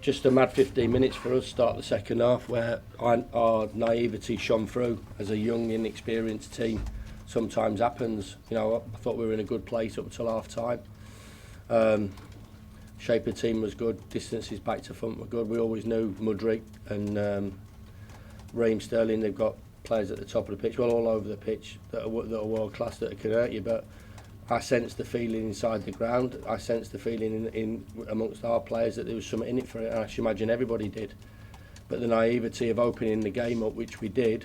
just a mad 15 minutes for us start the second half where our naivety shone through as a young, inexperienced team. Sometimes happens. You know, I thought we were in a good place up until half time. Shape of the team was good, distances back to front were good. We always knew Mudryk and Raheem Sterling, they've got players at the top of the pitch, well all over the pitch, that are world class, that can hurt you, but I sensed the feeling inside the ground. I sensed the feeling in amongst our players that there was something in it for it, and I should imagine everybody did. But the naivety of opening the game up, which we did,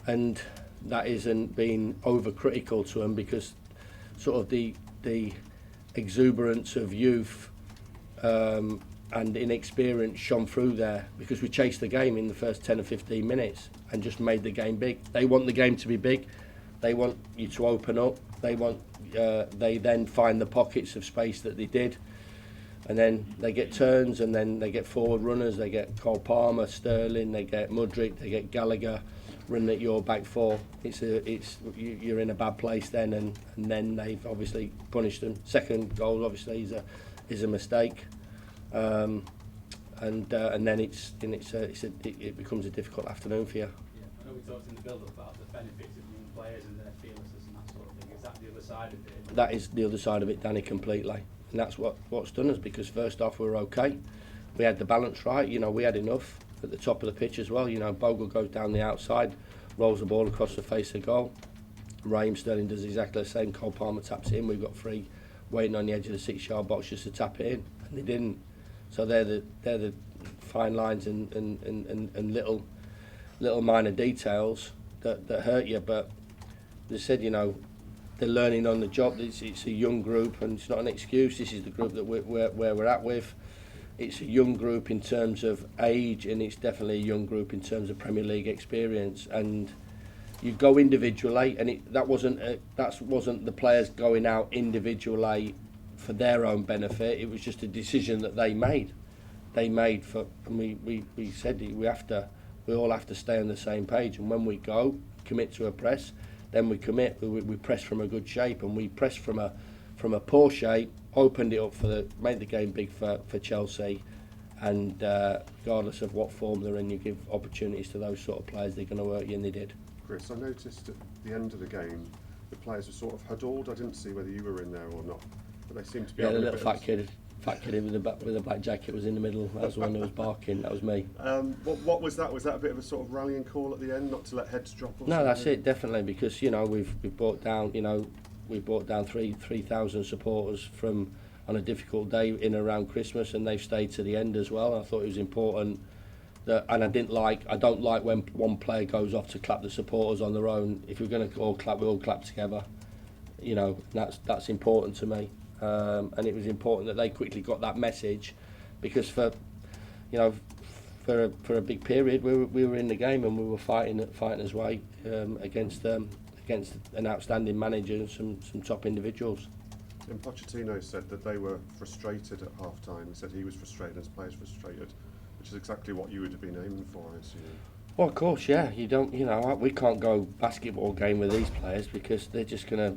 and that isn't being overcritical to them, because sort of the exuberance of youth and inexperience shone through there, because we chased the game in the first 10 or 15 minutes and just made the game big. They want the game to be big. They want you to open up. They then find the pockets of space that they did, and then they get turns, and then they get forward runners. They get Cole Palmer, Sterling, they get Mudryk, they get Gallagher running at your back four. You're in a bad place then, and then they've obviously punished them. Second goal obviously is a mistake, and then it becomes a difficult afternoon for you. Yeah, I know we talked in the build-up about the benefits of young players and their fearlessness and that sort of thing. Is that the other side of it? That is the other side of it, Danny, completely. And that's what's done us, because first off we were okay. We had the balance right, you know, we had enough at the top of the pitch as well. You know, Bogle goes down the outside, rolls the ball across the face of goal. Raheem Sterling does exactly the same. Cole Palmer taps it in. We've got three waiting on the edge of the 6-yard box just to tap it in, and they didn't. So they're the fine lines and little minor details that hurt you. But they said, you know, they're learning on the job. It's a young group, and it's not an excuse. This is the group that where we're at with. It's a young group in terms of age, and it's definitely a young group in terms of Premier League experience. And you go individually, and that wasn't the players going out individually for their own benefit. It was just a decision that they made. And we said we all have to stay on the same page. And when we go commit to a press, then we commit. We press from a good shape, and we press from a poor shape. Opened it up made the game big for Chelsea, and regardless of what form they're in, you give opportunities to those sort of players. They're going to work you, and they did. Chris, I noticed at the end of the game, the players were sort of huddled. I didn't see whether you were in there or not, but they seemed to be. Yeah, the little fat kid with a black jacket was in the middle. That was the one who was barking. That was me. What was that? Was that a bit of a sort of rallying call at the end, not to let heads drop? Or no, something? That's it, definitely, because you know we've brought down 3,000 supporters from on a difficult day in and around Christmas, and they've stayed to the end as well. I thought it was important that, and I don't like when one player goes off to clap the supporters on their own. If we're going to all clap, we all clap together. You know, that's important to me, and it was important that they quickly got that message, because for a big period we were in the game, and we were fighting his way against an outstanding manager and some top individuals. And Pochettino said that they were frustrated at half-time. He said he was frustrated and his players frustrated, which is exactly what you would have been aiming for, I assume. Well, of course, yeah. We can't go basketball game with these players, because they're just gonna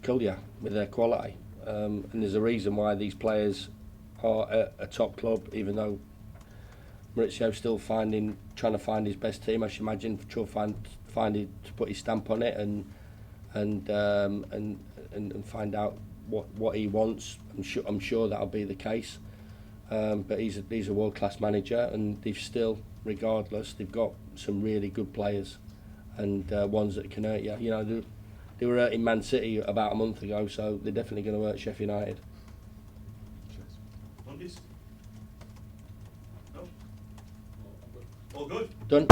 kill you with their quality. And there's a reason why these players are at a top club, even though Maurizio's still trying to find his best team. I should imagine to put his stamp on it and find out what he wants. I'm sure that'll be the case. But he's a world-class manager, and they've still, regardless, they've got some really good players, and ones that can hurt you. You know, they were hurting Man City about a month ago, so they're definitely going to hurt Sheffield United. Mondays? No? All good? Done.